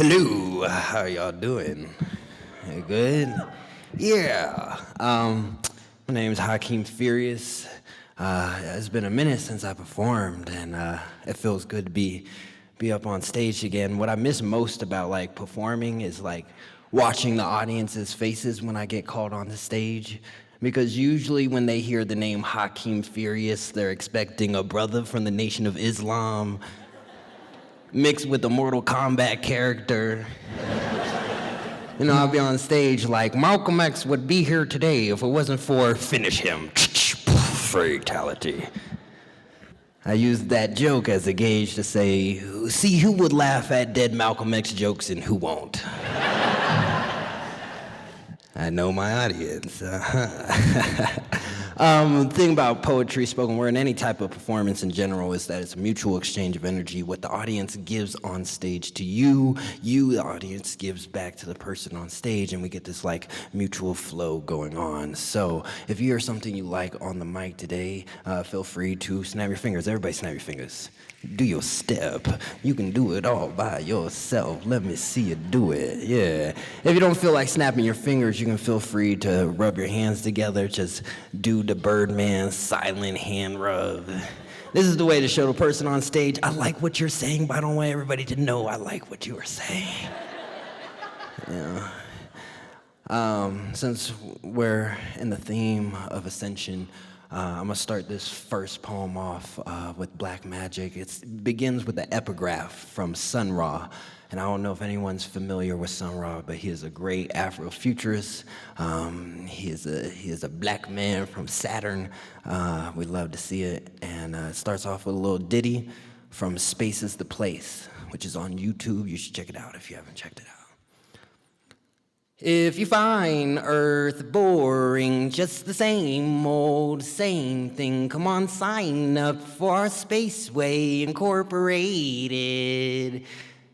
Hello, how y'all doing? You good? Yeah. My name's Hakeem Furious. It's been a minute since I performed, and it feels good to be up on stage again. What I miss most about performing is watching the audience's faces when I get called on the stage. Because usually when they hear the name Hakeem Furious, they're expecting a brother from the Nation of Islam mixed with a Mortal Kombat character. I'll be on stage like, Malcolm X would be here today if it wasn't for finish him. Fatality. I used that joke as a gauge to say, see who would laugh at dead Malcolm X jokes and who won't. I know my audience. The thing about poetry, spoken word, and any type of performance in general is that it's a mutual exchange of energy. What the audience gives on stage to you, the audience, gives back to the person on stage, and we get this mutual flow going on. So if you hear something you like on the mic today, feel free to snap your fingers. Everybody snap your fingers. Do your step. You can do it all by yourself. Let me see you do it. Yeah. If you don't feel like snapping your fingers, you can feel free to rub your hands together. Just do the Birdman silent hand rub. This is the way to show the person on stage, I like what you're saying, but I don't want everybody to know I like what you are saying. Since we're in the theme of ascension, I'm gonna start this first poem off with Black Magic. It begins with the epigraph from Sun Ra. And I don't know if anyone's familiar with Sun Ra, but he is a great Afrofuturist. He is a black man from Saturn. We'd love to see it. And it starts off with a little ditty from Space is the Place, which is on YouTube. You should check it out if you haven't checked it out. If you find Earth boring, just the same old same thing, come on, sign up for Spaceway Incorporated.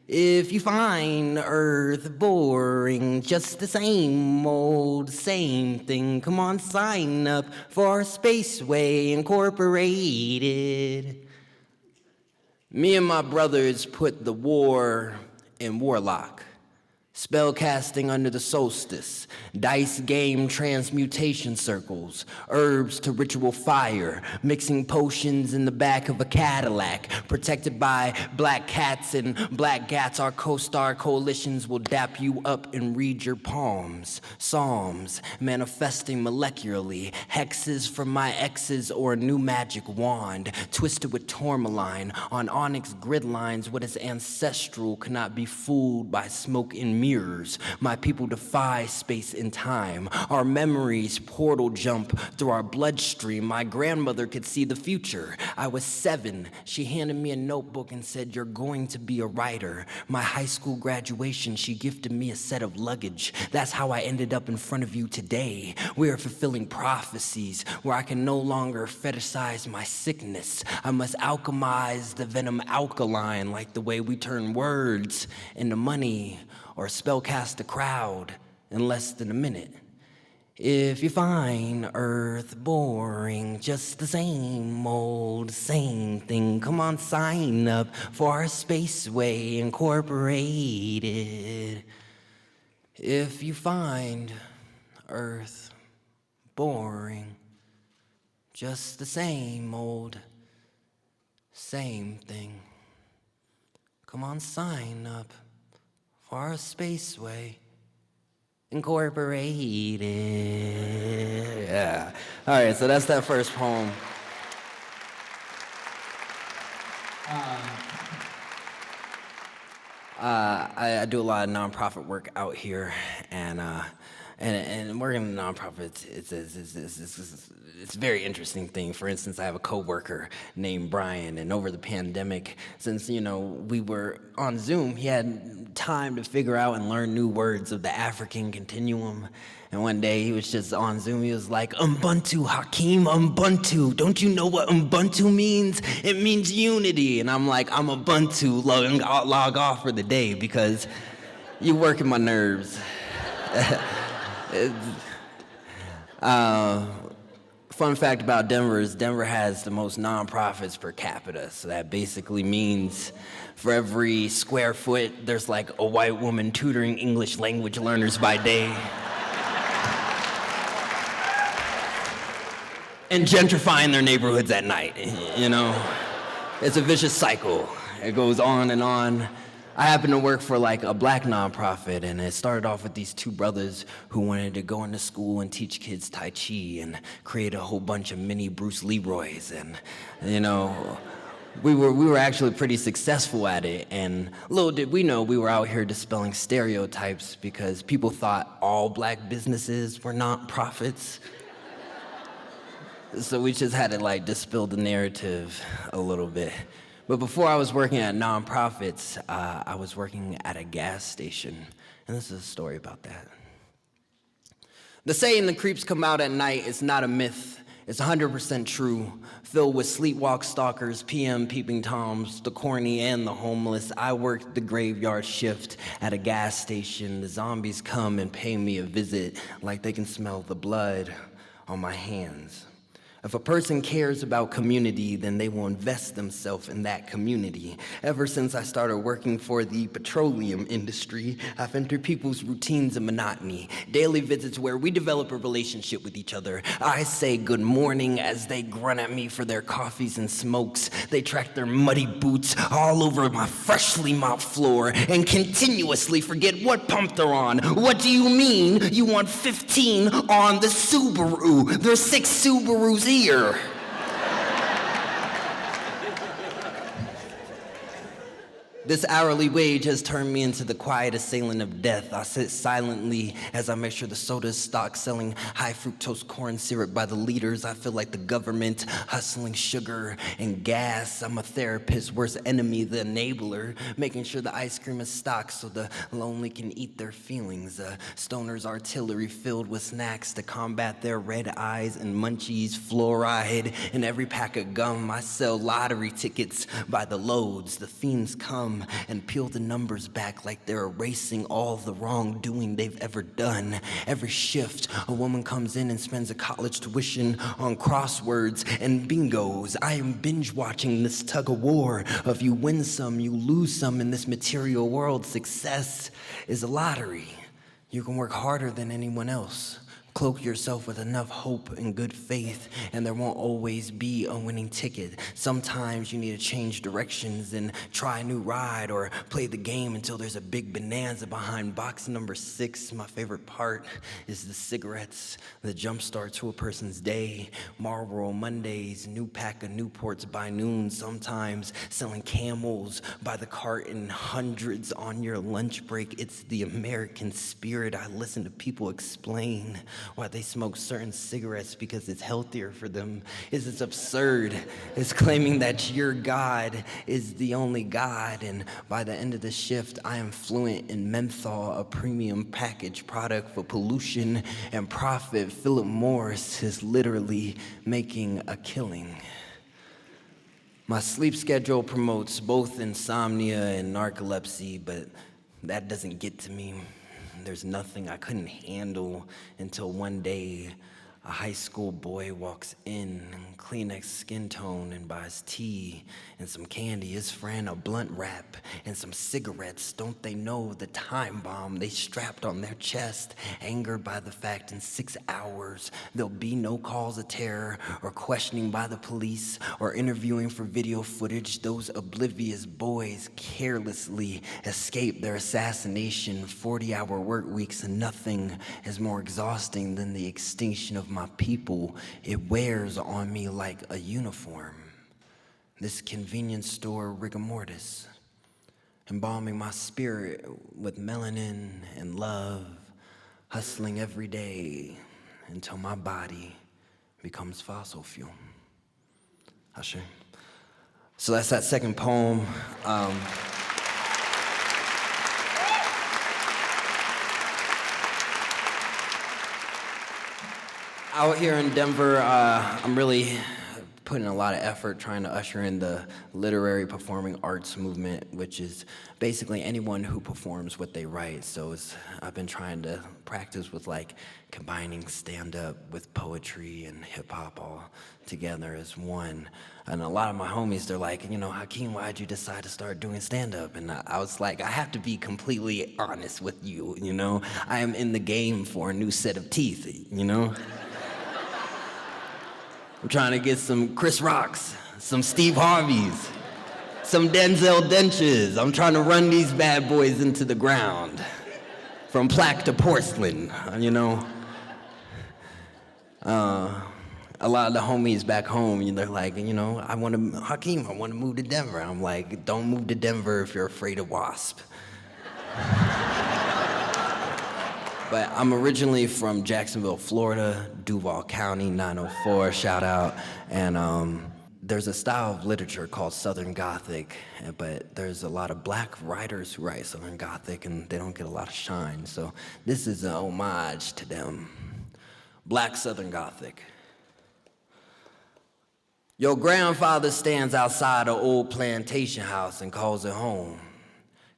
If you find Earth boring, just the same old same thing, come on, sign up for Spaceway Incorporated. Me and my brothers put the war in Warlock. Spellcasting under the solstice, dice game transmutation circles, herbs to ritual fire, mixing potions in the back of a Cadillac, protected by black cats and black gats. Our co-star coalitions will dap you up and read your palms. Psalms, manifesting molecularly, hexes from my exes or a new magic wand, twisted with tourmaline on onyx grid lines. What is ancestral cannot be fooled by smoke and mirrors. My people defy space and time. Our memories portal jump through our bloodstream. My grandmother could see the future. I was 7. She handed me a notebook and said, you're going to be a writer. My high school graduation, she gifted me a set of luggage. That's how I ended up in front of you today. We are fulfilling prophecies where I can no longer fetishize my sickness. I must alchemize the venom alkaline, like the way we turn words into money or spellcast a crowd in less than a minute. If you find Earth boring, just the same old same thing, come on, sign up for our Spaceway Incorporated. If you find Earth boring, just the same old same thing, come on, sign up for our Spaceway Incorporated. Yeah. All right, so that's that first poem. I do a lot of nonprofit work out here, and working in nonprofits, it's a very interesting thing. For instance, I have a coworker named Brian, and over the pandemic, since we were on Zoom, he had time to figure out and learn new words of the African continuum. And one day he was just on Zoom, he was like, Ubuntu, Hakeem, Ubuntu. Don't you know what Ubuntu means? It means unity. And I'm like, I'm Ubuntu, log off for the day because you working my nerves. Fun fact about Denver is Denver has the most nonprofits per capita. So that basically means for every square foot, there's like a white woman tutoring English language learners by day. And gentrifying their neighborhoods at night, you know? It's a vicious cycle. It goes on and on. I happen to work for like a black nonprofit, and it started off with these two brothers who wanted to go into school and teach kids Tai Chi and create a whole bunch of mini Bruce Leroys. And, you know, we were actually pretty successful at it. And little did we know we were out here dispelling stereotypes because people thought all black businesses were nonprofits. So we just had to like dispel the narrative a little bit. But before I was working at nonprofits, I was working at a gas station. And this is a story about that. The saying the creeps come out at night is not a myth. It's 100% true. Filled with sleepwalk stalkers, PM peeping toms, the corny and the homeless. I worked the graveyard shift at a gas station. The zombies come and pay me a visit like they can smell the blood on my hands. If a person cares about community, then they will invest themselves in that community. Ever since I started working for the petroleum industry, I've entered people's routines and monotony. Daily visits where we develop a relationship with each other. I say good morning as they grunt at me for their coffees and smokes. They track their muddy boots all over my freshly mopped floor and continuously forget what pump they're on. What do you mean you want 15 on the Subaru? There's 6 Subarus here. This hourly wage has turned me into the quiet assailant of death. I sit silently as I make sure the soda is stocked, selling high fructose corn syrup by the liters. I feel like the government hustling sugar and gas. I'm a therapist's worst enemy, the enabler, making sure the ice cream is stocked so the lonely can eat their feelings. Stoner's artillery filled with snacks to combat their red eyes and munchies, fluoride in every pack of gum. I sell lottery tickets by the loads. The fiends come and peel the numbers back like they're erasing all the wrongdoing they've ever done. Every shift, a woman comes in and spends a college tuition on crosswords and bingos. I am binge watching this tug of war of you win some, you lose some in this material world. Success is a lottery. You can work harder than anyone else. Cloak yourself with enough hope and good faith, and there won't always be a winning ticket. Sometimes you need to change directions and try a new ride or play the game until there's a big bonanza behind box number 6. My favorite part is the cigarettes, the jumpstart to a person's day. Marlboro Mondays, new pack of Newports by noon, sometimes selling Camels by the carton, hundreds on your lunch break. It's the American spirit. I listen to people explain why they smoke certain cigarettes because it's healthier for them. It's absurd. It's claiming that your God is the only God, and by the end of the shift, I am fluent in menthol, a premium packaged product for pollution and profit. Philip Morris is literally making a killing. My sleep schedule promotes both insomnia and narcolepsy, but that doesn't get to me. There's nothing I couldn't handle until one day a high school boy walks in, Kleenex skin tone, and buys tea and some candy. His friend a blunt wrap and some cigarettes. Don't they know the time bomb they strapped on their chest? Angered by the fact in 6 hours there'll be no calls of terror or questioning by the police or interviewing for video footage. Those oblivious boys carelessly escape their assassination. 40-hour work weeks, and nothing is more exhausting than the extinction of my people. It wears on me like a uniform. This convenience store rigor mortis, embalming my spirit with melanin and love, hustling every day until my body becomes fossil fuel. Ashe. So that's that second poem. Out here in Denver, I'm really put in a lot of effort trying to usher in the literary performing arts movement, which is basically anyone who performs what they write. So I've been trying to practice with like combining stand-up with poetry and hip-hop all together as one. And a lot of my homies, they're like, Hakeem, why'd you decide to start doing stand-up? And I was like, I have to be completely honest with you, I am in the game for a new set of teeth, I'm trying to get some Chris Rocks, some Steve Harveys, some Denzel Dentures. I'm trying to run these bad boys into the ground, from plaque to porcelain, A lot of the homies back home, they're like, Hakeem, I want to move to Denver. I'm like, don't move to Denver if you're afraid of wasp. But I'm originally from Jacksonville, Florida, Duval County, 904, shout out. And there's a style of literature called Southern Gothic, but there's a lot of black writers who write Southern Gothic, and they don't get a lot of shine. So this is an homage to them. Black Southern Gothic. Your grandfather stands outside an old plantation house and calls it home.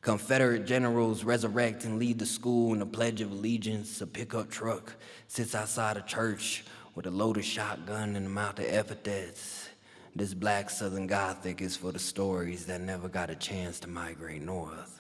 Confederate generals resurrect and lead the school in the Pledge of Allegiance. A pickup truck sits outside a church with a loaded shotgun and a mouth of epithets. This black Southern Gothic is for the stories that never got a chance to migrate north.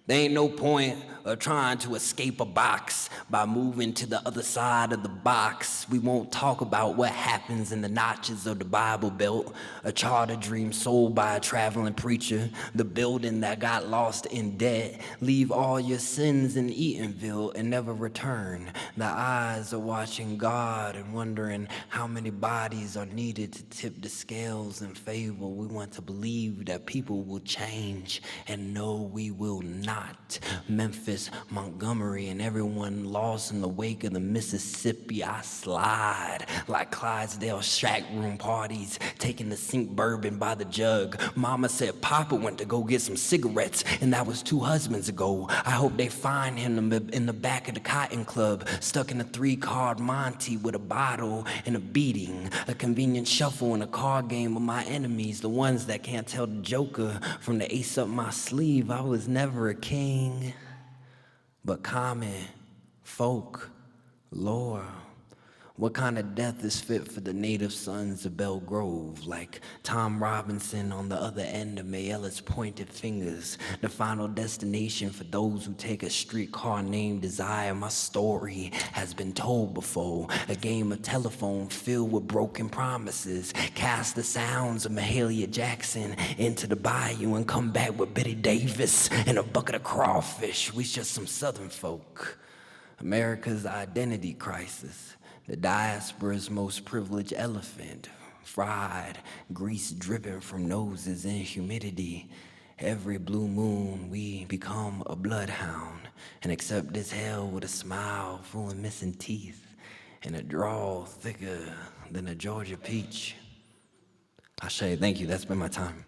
There ain't no point of trying to escape a box by moving to the other side of the box. We won't talk about what happens in the notches of the Bible Belt, a charter dream sold by a traveling preacher, the building that got lost in debt. Leave all your sins in Eatonville and never return. The eyes are watching God and wondering how many bodies are needed to tip the scales in favor. We want to believe that people will change, and no, we will not. Memphis, Montgomery, and everyone lost in the wake of the Mississippi. I slide like Clydesdale shack room parties, taking the sink bourbon by the jug. Mama said Papa went to go get some cigarettes, and that was 2 husbands ago. I hope they find him in the back of the Cotton Club, stuck in a 3-card Monte with a bottle and a beating, a convenient shuffle in a card game with my enemies, the ones that can't tell the joker from the ace up my sleeve. I was never a king, but common folk lore. What kind of death is fit for the native sons of Belle Grove? Like Tom Robinson on the other end of Mayella's pointed fingers. The final destination for those who take a streetcar named Desire. My story has been told before. A game of telephone filled with broken promises. Cast the sounds of Mahalia Jackson into the bayou and come back with Betty Davis and a bucket of crawfish. We just some Southern folk. America's identity crisis. The diaspora's most privileged elephant, fried, grease dripping from noses and humidity. Every blue moon we become a bloodhound and accept this hell with a smile full of missing teeth and a drawl thicker than a Georgia peach. Ashe, thank you, that's been my time.